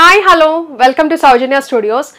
Hi hello welcome to Soujanya studios.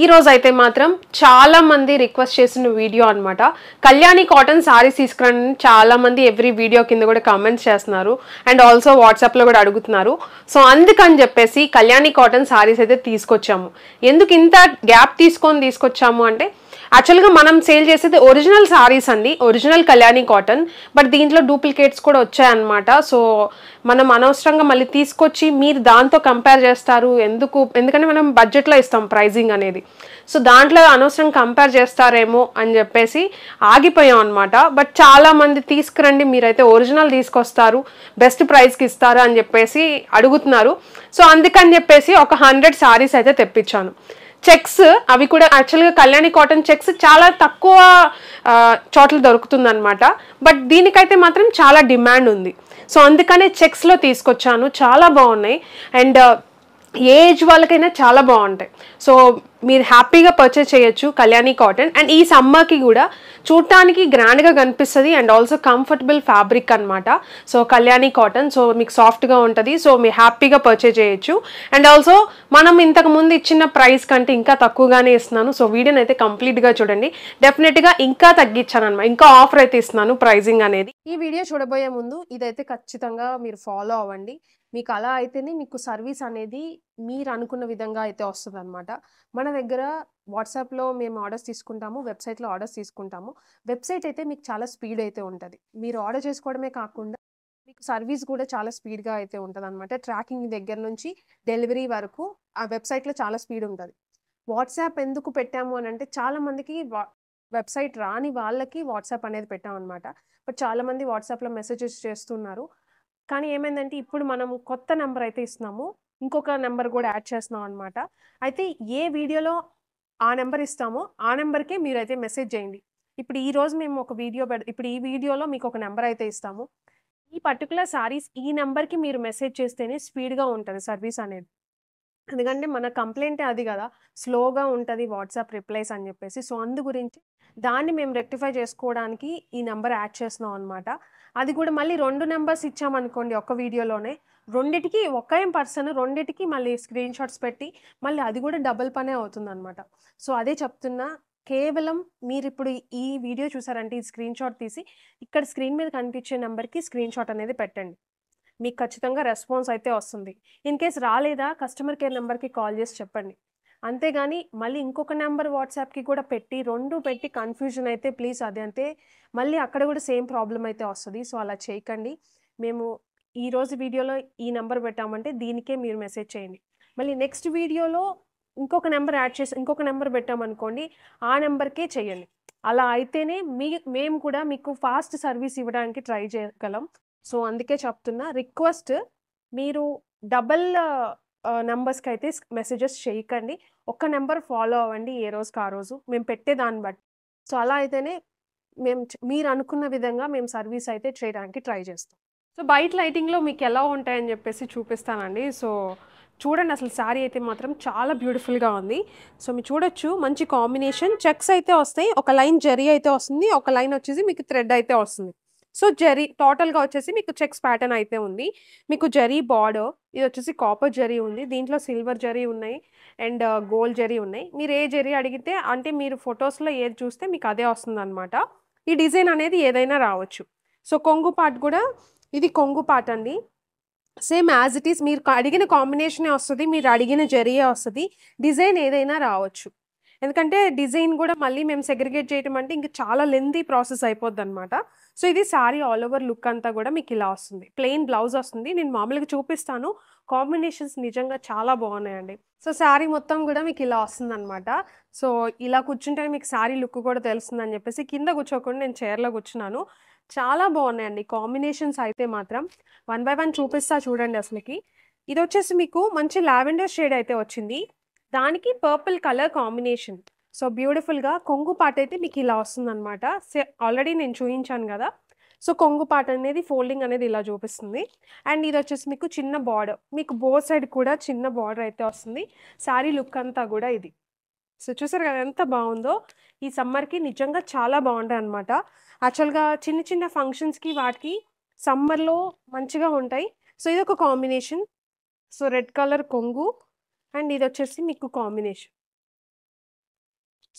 ఈ రోజు అయితే మాత్రం చాలా మంది రిక్వెస్ట్ చేసిన వీడియో అన్నమాట. కళ్యాణి కాటన్ సారీస్ తీసుకురండి. చాలా మంది ఎవ్రీ వీడియో కింద కూడా కామెంట్స్ చేస్తున్నారు అండ్ ఆల్సో వాట్సాప్లో కూడా అడుగుతున్నారు. సో అందుకని చెప్పేసి కళ్యాణి కాటన్ సారీస్ అయితే తీసుకొచ్చాము. ఎందుకు ఇంత గ్యాప్ తీసుకొచ్చాము అంటే యాక్చువల్గా మనం సేల్ చేసేది ఒరిజినల్ సారీస్ అండి, ఒరిజినల్ కళ్యాణి కాటన్. బట్ దీంట్లో డూప్లికేట్స్ కూడా వచ్చాయన్నమాట. సో మనం అనవసరంగా మళ్ళీ తీసుకొచ్చి మీరు దాంతో కంపేర్ చేస్తారు ఎందుకంటే మనం బడ్జెట్లో ఇస్తాం ప్రైజింగ్ అనేది. సో దాంట్లో అనవసరం కంపేర్ చేస్తారేమో అని చెప్పేసి ఆగిపోయాం అనమాట. బట్ చాలా మంది తీసుకురండి, మీరైతే ఒరిజినల్ తీసుకొస్తారు, బెస్ట్ ప్రైస్కి ఇస్తారు అని చెప్పేసి అడుగుతున్నారు. సో అందుకని చెప్పేసి ఒక 100 సారీస్ అయితే తెప్పించాను. చెక్స్ అవి కూడా యాక్చువల్గా కళ్యాణి కాటన్ చెక్స్ చాలా తక్కువ చోట్ల దొరుకుతుంది అనమాట. బట్ దీనికైతే మాత్రం చాలా డిమాండ్ ఉంది. సో అందుకనే చెక్స్లో తీసుకొచ్చాను. చాలా బాగున్నాయి అండ్ ఏ ఏజ్ వాళ్ళకైనా చాలా బాగుంటాయి. సో మీరు హ్యాపీగా పర్చేస్ చేయొచ్చు కళ్యాణి కాటన్. అండ్ ఈ సమ్మర్కి కూడా చూడటానికి గ్రాండ్గా కనిపిస్తుంది అండ్ ఆల్సో కంఫర్టబుల్ ఫ్యాబ్రిక్ అనమాట. సో కళ్యాణి కాటన్ సో మీకు సాఫ్ట్గా ఉంటుంది. సో మీరు హ్యాపీగా పర్చేస్ చేయొచ్చు. అండ్ ఆల్సో మనం ఇంతకుముందు ఇచ్చిన ప్రైస్ కంటే ఇంకా తక్కువగానే ఇస్తున్నాను. సో వీడియోని అయితే కంప్లీట్గా చూడండి. డెఫినెట్గా ఇంకా తగ్గించాను అనమాట, ఇంకా ఆఫర్ అయితే ఇస్తున్నాను ప్రైజింగ్ అనేది. ఈ వీడియో చూడబోయే ముందు ఇదైతే ఖచ్చితంగా మీరు ఫాలో అవ్వండి. మీకు అలా అయితేనే మీకు సర్వీస్ అనేది మీరు అనుకున్న విధంగా అయితే వస్తుంది అనమాట. మన దగ్గర వాట్సాప్లో మేము ఆర్డర్స్ తీసుకుంటాము, వెబ్సైట్లో ఆర్డర్స్ తీసుకుంటాము. వెబ్సైట్ అయితే మీకు చాలా స్పీడ్ అయితే ఉంటుంది. మీరు ఆర్డర్ చేసుకోవడమే కాకుండా మీకు సర్వీస్ కూడా చాలా స్పీడ్గా అయితే ఉంటుంది అనమాట. ట్రాకింగ్ దగ్గర నుంచి డెలివరీ వరకు ఆ వెబ్సైట్లో చాలా స్పీడ్ ఉంటుంది. వాట్సాప్ ఎందుకు పెట్టాము అని అంటే చాలామందికి వెబ్సైట్ రాని వాళ్ళకి వాట్సాప్ అనేది పెట్టామన్నమాట. బట్ చాలామంది వాట్సాప్లో మెసేజెస్ చేస్తున్నారు. కానీ ఏమైందంటే ఇప్పుడు మనం కొత్త నెంబర్ అయితే ఇస్తున్నాము, ఇంకొక నెంబర్ కూడా యాడ్ చేస్తున్నాం అనమాట. అయితే ఏ వీడియోలో ఆ నెంబర్ ఇస్తామో ఆ నెంబర్కే మీరైతే మెసేజ్ చేయండి. ఇప్పుడు ఈరోజు మేము ఒక వీడియో ఇప్పుడు ఈ వీడియోలో మీకు ఒక నెంబర్ అయితే ఇస్తాము. ఈ పర్టికులర్ సారీస్ ఈ నెంబర్కి మీరు మెసేజ్ చేస్తేనే స్పీడ్గా ఉంటుంది సర్వీస్ అనేది. ఎందుకంటే మన కంప్లైంటే అది కదా, స్లోగా ఉంటుంది వాట్సాప్ రిప్లైస్ అని చెప్పేసి. సో అందు గురించి దాన్ని మేము రెక్టిఫై చేసుకోవడానికి ఈ నెంబర్ యాడ్ చేస్తున్నాం అనమాట. అది కూడా మళ్ళీ 2 నెంబర్స్ ఇచ్చామనుకోండి ఒక్క వీడియోలోనే, రెండిటికి ఒకే పర్సన్ రెండిటికి మళ్ళీ స్క్రీన్ షాట్స్ పెట్టి మళ్ళీ అది కూడా డబుల్ పనే అవుతుంది అనమాట. సో అదే చెప్తున్నా, కేవలం మీరు ఇప్పుడు ఈ వీడియో చూసారంటే ఈ స్క్రీన్ షాట్ తీసి ఇక్కడ స్క్రీన్ మీద కనిపించే నెంబర్కి స్క్రీన్ షాట్ అనేది పెట్టండి. మీకు ఖచ్చితంగా రెస్పాన్స్ అయితే వస్తుంది. ఇన్ కేస్ రాలేదా కస్టమర్ కేర్ నెంబర్కి కాల్ చేసి చెప్పండి. అంతేగాని మళ్ళీ ఇంకొక నెంబర్ వాట్సాప్కి కూడా పెట్టి 2 పెట్టి కన్ఫ్యూజన్ అయితే ప్లీజ్ అది అంతే మళ్ళీ అక్కడ కూడా సేమ్ ప్రాబ్లం అయితే వస్తుంది. సో అలా చేయకండి. మేము ఈరోజు వీడియోలో ఈ నెంబర్ పెట్టామంటే దీనికే మీరు మెసేజ్ చేయండి. మళ్ళీ నెక్స్ట్ వీడియోలో ఇంకొక నెంబర్ యాడ్ చేసి ఇంకొక నెంబర్ పెట్టామనుకోండి, ఆ నెంబర్కే చేయండి. అలా అయితేనే మేము కూడా మీకు ఫాస్ట్ సర్వీస్ ఇవ్వడానికి ట్రై చేయగలం. సో అందుకే చెప్తున్నా, రిక్వెస్ట్ మీరు డబల్ నెంబర్స్కి అయితే మెసేజెస్ చేయకండి. ఒక్క నెంబర్ ఫాలో అవ్వండి ఏ రోజుకి ఆ రోజు మేము పెట్టే దాన్ని బట్టి. సో అలా అయితేనే మీరు అనుకున్న విధంగా మేము సర్వీస్ అయితే చేయడానికి ట్రై చేస్తాం. సో బయట లైటింగ్లో మీకు ఎలా ఉంటాయని చెప్పేసి చూపిస్తానండి. సో చూడండి, అసలు శారీ అయితే మాత్రం చాలా బ్యూటిఫుల్గా ఉంది. సో మీరు చూడొచ్చు, మంచి కాంబినేషన్. చెక్స్ అయితే వస్తాయి, ఒక లైన్ జరీ అయితే వస్తుంది, ఒక లైన్ వచ్చేసి మీకు థ్రెడ్ అయితే వస్తుంది. సో జరీ టోటల్గా వచ్చేసి మీకు చెక్స్ ప్యాటర్న్ అయితే ఉంది. మీకు జరీ బార్డర్ ఇది వచ్చేసి కాపర్ జరీ ఉంది, దీంట్లో సిల్వర్ జరీ ఉన్నాయి అండ్ గోల్డ్ జరీ ఉన్నాయి. మీరు ఏ జరీ అడిగితే అంటే మీరు ఫొటోస్లో ఏది చూస్తే మీకు అదే వస్తుంది అనమాట. ఈ డిజైన్ అనేది ఏదైనా రావచ్చు. సో కొంగు పార్ట్ కూడా ఇది కొంగు పార్ట్ అండి. సేమ్ యాజ్ ఇట్ ఈస్ మీరు అడిగిన కాంబినేషనే వస్తుంది, మీరు అడిగిన జరీయే వస్తుంది. డిజైన్ ఏదైనా రావచ్చు. ఎందుకంటే డిజైన్ కూడా మళ్ళీ మేము సెగ్రిగేట్ చేయడం అంటే ఇంకా చాలా లెంతీ ప్రాసెస్ అయిపోద్ది అనమాట. సో ఇది శారీ ఆల్ ఓవర్ లుక్ అంతా కూడా మీకు ఇలా వస్తుంది. ప్లెయిన్ బ్లౌజ్ వస్తుంది. నేను మామూలుగా చూపిస్తాను, కాంబినేషన్స్ నిజంగా చాలా బాగున్నాయండి. సో శారీ మొత్తం కూడా మీకు ఇలా వస్తుంది అనమాట. సో ఇలా కూర్చుంటే మీకు శారీ లుక్ కూడా తెలుస్తుందని చెప్పేసి కింద కూర్చోకుండా నేను చైర్లో కూర్చున్నాను. చాలా బాగున్నాయండి కాంబినేషన్స్ అయితే మాత్రం. 1 by 1 చూపిస్తా చూడండి. అసలుకి ఇది వచ్చేసి మీకు మంచి లావెండర్ షేడ్ అయితే వచ్చింది, దానికి పర్పుల్ కలర్ కాంబినేషన్. సో బ్యూటిఫుల్గా కొంగు పాట అయితే మీకు ఇలా వస్తుంది అనమాట. ఆల్రెడీ నేను చూపించాను కదా. సో కొంగు పాట అనేది ఫోల్డింగ్ అనేది ఇలా చూపిస్తుంది. అండ్ ఇది వచ్చేసి మీకు చిన్న బార్డర్, మీకు బోత్ సైడ్ కూడా చిన్న బార్డర్ అయితే వస్తుంది. శారీ లుక్ అంతా కూడా ఇది. సో చూసారు కదా ఎంత బాగుందో. ఈ సమ్మర్కి నిజంగా చాలా బాగుంటాయి అనమాట. యాక్చువల్గా చిన్న చిన్న ఫంక్షన్స్కి వాటికి సమ్మర్లో మంచిగా ఉంటాయి. సో ఇది ఒక కాంబినేషన్. సో రెడ్ కలర్ కొంగు అండ్ ఇది వచ్చేసి మీకు కాంబినేషన్.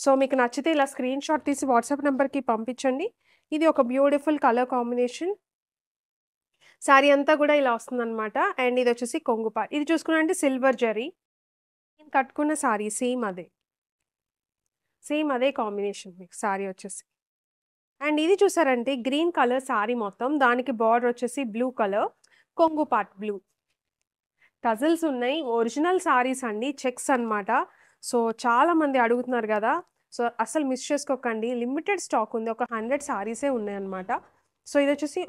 సో మీకు నచ్చితే ఇలా స్క్రీన్ షాట్ తీసి వాట్సాప్ నెంబర్కి పంపించండి. ఇది ఒక బ్యూటిఫుల్ కలర్ కాంబినేషన్. శారీ అంతా కూడా ఇలా వస్తుందన్నమాట. అండ్ ఇది వచ్చేసి కొంగు పార్ట్. ఇది చూసుకున్నారంటే సిల్వర్ జరీ. నేను కట్టుకున్న శారీ సేమ్ అదే కాంబినేషన్ మీకు శారీ వచ్చేసి. అండ్ ఇది చూసారంటే గ్రీన్ కలర్ శారీ మొత్తం, దానికి బార్డర్ వచ్చేసి బ్లూ కలర్, కొంగు పార్ట్ బ్లూ. టజల్స్ ఉన్నాయి, ఒరిజినల్ శారీస్ అండి, చెక్స్ అన్నమాట. సో చాలా మంది అడుగుతున్నారు కదా, సో అసలు మిస్ చేసుకోకండి. లిమిటెడ్ స్టాక్ ఉంది, ఒక 100 శారీసే ఉన్నాయన్నమాట. సో ఇది వచ్చేసి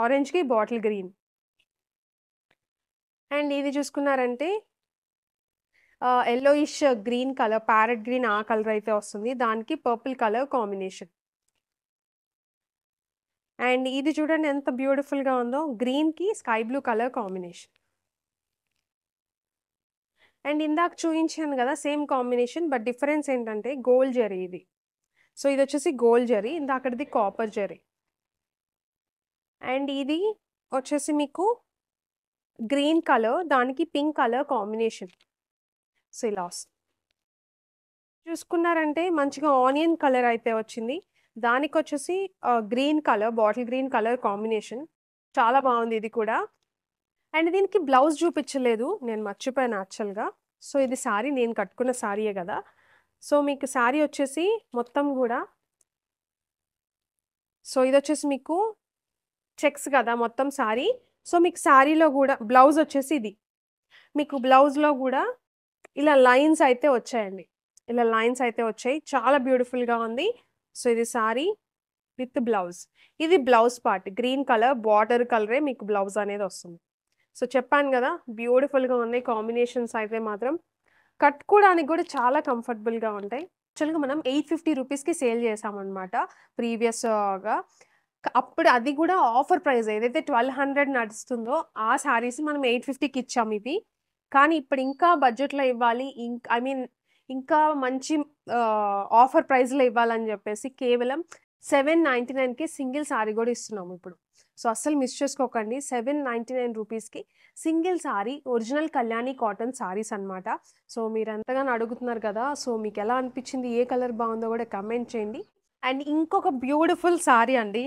ఆరెంజ్కి బాటిల్ గ్రీన్. అండ్ ఇది చూసుకున్నారంటే yellowish green colour, parrot green ఆ కలర్ అయితే వస్తుంది, దానికి పర్పుల్ కలర్ కాంబినేషన్. అండ్ ఇది చూడండి ఎంత బ్యూటిఫుల్గా ఉందో, గ్రీన్కి sky blue colour combination. And ఇందాక చూపించాను కదా సేమ్ కాంబినేషన్, బట్ డిఫరెన్స్ ఏంటంటే గోల్డ్ జరీ ఇది. సో ఇది వచ్చేసి గోల్డ్ జరీ, ఇందాకటిది కాపర్ జరీ. అండ్ ఇది వచ్చేసి మీకు గ్రీన్ కలర్, దానికి పింక్ కలర్ కాంబినేషన్. సో ఇలా చూసుకున్నారంటే మంచిగా ఆనియన్ కలర్ అయితే వచ్చింది, దానికి వచ్చేసి green colour, bottle green colour combination. చాలా బాగుంది ఇది కూడా. అండ్ దీనికి బ్లౌజ్ చూపించలేదు, నేను మర్చిపోయాను యాక్చువల్గా. సో ఇది శారీ, నేను కట్టుకున్న శారీయే కదా. సో మీకు శారీ వచ్చేసి మొత్తం కూడా, సో ఇది వచ్చేసి మీకు చెక్స్ కదా మొత్తం శారీ. సో మీకు శారీలో కూడా బ్లౌజ్ వచ్చేసి ఇది, మీకు బ్లౌజ్లో కూడా ఇలా లైన్స్ అయితే వచ్చాయండి, ఇలా లైన్స్ అయితే వచ్చాయి, చాలా బ్యూటిఫుల్గా ఉంది. సో ఇది శారీ విత్ బ్లౌజ్. ఇది blouse part, green colour border కలరే మీకు బ్లౌజ్ అనేది వస్తుంది. సో చెప్పాను కదా బ్యూటిఫుల్గా ఉన్నాయి కాంబినేషన్స్ అయితే మాత్రం, కట్టుకోవడానికి కూడా చాలా కంఫర్టబుల్గా ఉంటాయి. యాక్చువల్గా మనం 850 రూపీస్కి సేల్ చేసామన్నమాట ప్రీవియస్గా. అప్పుడు అది కూడా ఆఫర్ ప్రైస్, ఏదైతే 1200 నడుస్తుందో ఆ శారీస్ మనం 850కి ఇచ్చాము ఇవి. కానీ ఇప్పుడు ఇంకా బడ్జెట్లో ఇవ్వాలి, ఇంకా మంచి ఆఫర్ ప్రైస్లో ఇవ్వాలని చెప్పేసి కేవలం 799కి సింగిల్ శారీ కూడా ఇస్తున్నాము ఇప్పుడు. సో అస్సలు మిస్ చేసుకోకండి, 799 రూపీస్కి single sari, original Kalyani cotton saris అనమాట. సో మీరు ఎంతగానో అడుగుతున్నారు కదా, సో మీకు ఎలా అనిపించింది, ఏ కలర్ బాగుందో కూడా కమెంట్ చేయండి. అండ్ ఇంకొక బ్యూటిఫుల్ శారీ అండి,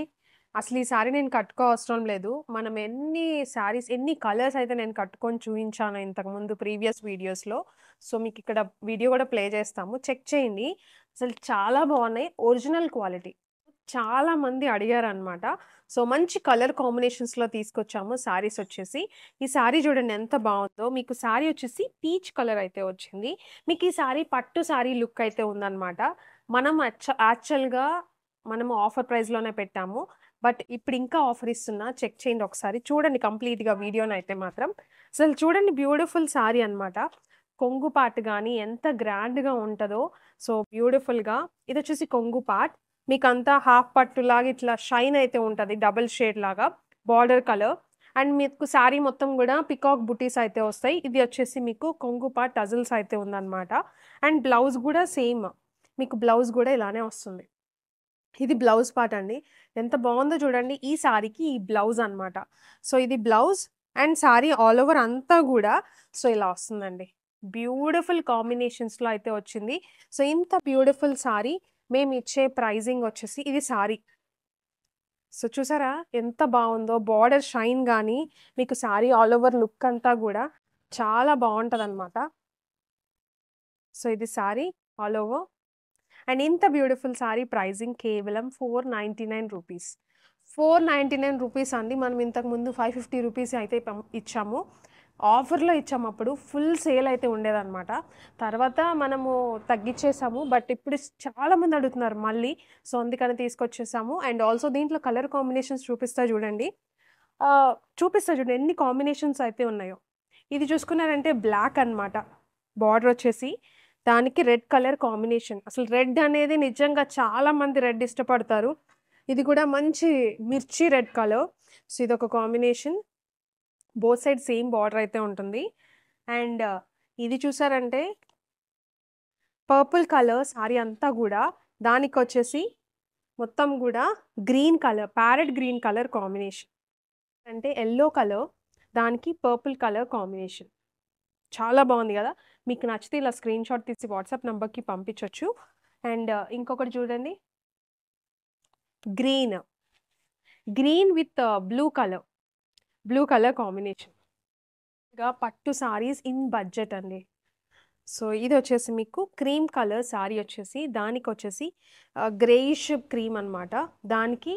అసలు ఈ శారీ నేను కట్టుకో అవసరం లేదు, మనం ఎన్ని శారీస్ ఎన్ని కలర్స్ అయితే నేను కట్టుకొని చూపించాను ఇంతకుముందు ప్రీవియస్ వీడియోస్లో. సో మీకు ఇక్కడ వీడియో కూడా ప్లే చేస్తాము, చెక్ చేయండి. అసలు చాలా బాగున్నాయి, ఒరిజినల్ క్వాలిటీ. చాలా మంది అడిగారు అనమాట. సో మంచి కలర్ కాంబినేషన్స్లో తీసుకొచ్చాము శారీస్ వచ్చేసి. ఈ శారీ చూడండి ఎంత బాగుందో, మీకు శారీ వచ్చేసి పీచ్ కలర్ అయితే వచ్చింది. మీకు ఈ శారీ పట్టు శారీ లుక్ అయితే ఉందన్నమాట. మనం యాక్చువల్గా మనము ఆఫర్ ప్రైస్లోనే పెట్టాము, బట్ ఇప్పుడు ఇంకా ఆఫర్ ఇస్తున్నా, చెక్ చేయండి ఒకసారి, చూడండి కంప్లీట్గా వీడియోని అయితే మాత్రం. అసలు చూడండి బ్యూటిఫుల్ శారీ అనమాట, కొంగు పార్ట్ కానీ ఎంత గ్రాండ్గా ఉంటుందో. సో బ్యూటిఫుల్గా ఇది వచ్చేసి కొంగు పార్ట్, మీకు అంతా హాఫ్ పట్టు లాగా ఇట్లా షైన్ అయితే ఉంటుంది, డబుల్ షేడ్ లాగా బార్డర్ కలర్. అండ్ మీకు శారీ మొత్తం కూడా పికాక్ బుటీస్ అయితే వస్తాయి. ఇది వచ్చేసి మీకు కొంగు పార్ట్ టజల్స్ అయితే ఉందన్నమాట. అండ్ బ్లౌజ్ కూడా సేమ్, మీకు బ్లౌజ్ కూడా ఇలానే వస్తుంది. ఇది బ్లౌజ్ పార్ట్ అండి, ఎంత బాగుందో చూడండి. ఈ శారీకి ఈ బ్లౌజ్ అనమాట. సో ఇది blouse and sari all over అంతా కూడా సో ఇలా వస్తుందండి, బ్యూటిఫుల్ కాంబినేషన్స్లో అయితే వచ్చింది. సో ఇంత బ్యూటిఫుల్ శారీ మేము ఇచ్చే ప్రైజింగ్ వచ్చేసి, ఇది శారీ సో చూసారా ఎంత బాగుందో, బార్డర్ షైన్ కానీ మీకు శారీ ఆల్ ఓవర్ లుక్ అంతా కూడా చాలా బాగుంటుంది అనమాట. సో ఇది శారీ ఆల్ ఓవర్. అండ్ ఇంత బ్యూటిఫుల్ శారీ ప్రైజింగ్ కేవలం 499 రూపీస్. 499 రూపీస్ అండి. మనం ఇంతకుముందు 550 రూపీస్ అయితే ఇచ్చాము, ఆఫర్లో ఇచ్చాము, అప్పుడు ఫుల్ సేల్ అయితే ఉండేదన్నమాట. తర్వాత మనము తగ్గించేసాము, బట్ ఇప్పుడు చాలామంది అడుగుతున్నారు మళ్ళీ, సో అందుకని తీసుకొచ్చేసాము. అండ్ ఆల్సో దీంట్లో కలర్ కాంబినేషన్స్ చూపిస్తా చూడండి ఎన్ని కాంబినేషన్స్ అయితే ఉన్నాయో. ఇది చూసుకున్నారంటే బ్లాక్ అనమాట, బార్డర్ వచ్చేసి దానికి రెడ్ కలర్ కాంబినేషన్. అసలు రెడ్ అనేది నిజంగా చాలామంది రెడ్ ఇష్టపడతారు. ఇది కూడా మంచి మిర్చి రెడ్ కలర్. సో ఇది ఒక combination, both side same border అయితే ఉంటుంది. అండ్ ఇది చూసారంటే పర్పుల్ కలర్ శారీ అంతా కూడా, దానికి వచ్చేసి మొత్తం కూడా green colour, parrot green colour combination. అంటే ఎల్లో కలర్, దానికి పర్పుల్ కలర్ కాంబినేషన్. చాలా బాగుంది కదా. మీకు నచ్చితే ఇలా స్క్రీన్ షాట్ తీసి వాట్సాప్ నెంబర్కి పంపించవచ్చు. అండ్ ఇంకొకటి చూడండి, green green with blue colour combination గా పట్టు సారీస్ ఇన్ బడ్జెట్ అండి. సో ఇది వచ్చేసి మీకు క్రీమ్ కలర్ సారీ వచ్చేసి, దానికి వచ్చేసి గ్రేయిష్ క్రీమ్ అనమాట, దానికి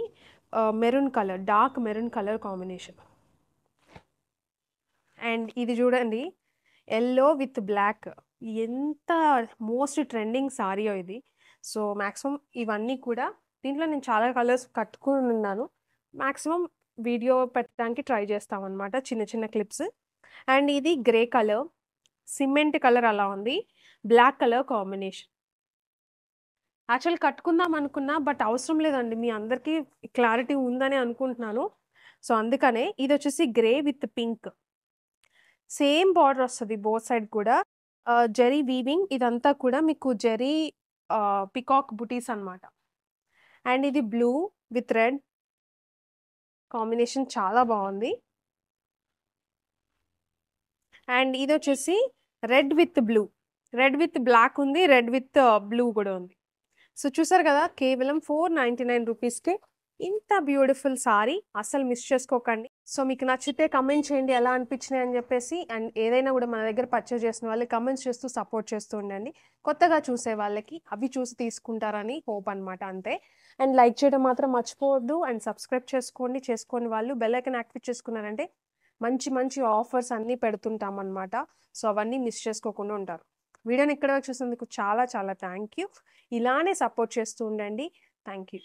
maroon colour, dark maroon colour combination. And ఇది చూడండి, ఎల్లో విత్ బ్లాక్, ఎంత మోస్ట్ ట్రెండింగ్ సారీయో ఇది. సో మ్యాక్సిమం ఇవన్నీ కూడా, దీంట్లో నేను చాలా కలర్స్ కట్టుకుని ఉన్నాను. మ్యాక్సిమం వీడియో పెట్టడానికి ట్రై చేస్తామన్నమాట, చిన్న చిన్న క్లిప్స్. అండ్ ఇది గ్రే కలర్, సిమెంట్ కలర్ అలా ఉంది, బ్లాక్ కలర్ కాంబినేషన్. యాక్చువల్ కట్టుకుందాం అనుకున్నా, బట్ అవసరం లేదండి, మీ అందరికీ క్లారిటీ ఉందని అనుకుంటున్నాను. సో అందుకనే ఇది వచ్చేసి grey with pink, same border వస్తుంది బోత్ సైడ్ కూడా, జెరీ వీవింగ్, ఇదంతా కూడా మీకు జెరీ పికాక్ బుటీస్ అనమాట. అండ్ ఇది బ్లూ విత్ రెడ్ కాంబినేషన్, చాలా బాగుంది. అండ్ ఇది వచ్చేసి రెడ్ విత్ బ్లాక్ ఉంది, రెడ్ విత్ బ్లూ కూడా ఉంది. సో చూసారు కదా, కేవలం 499 రూపీస్కి ఇంత బ్యూటిఫుల్ సారీ, అసలు మిస్ చేసుకోకండి. సో మీకు నచ్చితే కమెంట్ చేయండి ఎలా అనిపించినాయి అని చెప్పేసి. అండ్ ఏదైనా కూడా మన దగ్గర పర్చేస్ చేసిన వాళ్ళు కమెంట్స్ చేస్తూ సపోర్ట్ చేస్తూ ఉండండి. కొత్తగా చూసే వాళ్ళకి అవి చూసి తీసుకుంటారని హోప్ అనమాట, అంతే. అండ్ లైక్ చేయడం మాత్రం మర్చిపోవద్దు. అండ్ సబ్స్క్రైబ్ చేసుకోని వాళ్ళు బెల్ ఐకాన్ యాక్టివేట్ చేసుకున్నారంటే మంచి మంచి ఆఫర్స్ అన్నీ పెడుతుంటాం అనమాట. సో అవన్నీ మిస్ చేసుకోకుండా ఉంటారు. వీడియోని ఇక్కడ చూసినందుకు చాలా చాలా థ్యాంక్ యూ. ఇలానే సపోర్ట్ చేస్తూ ఉండండి. Thank you.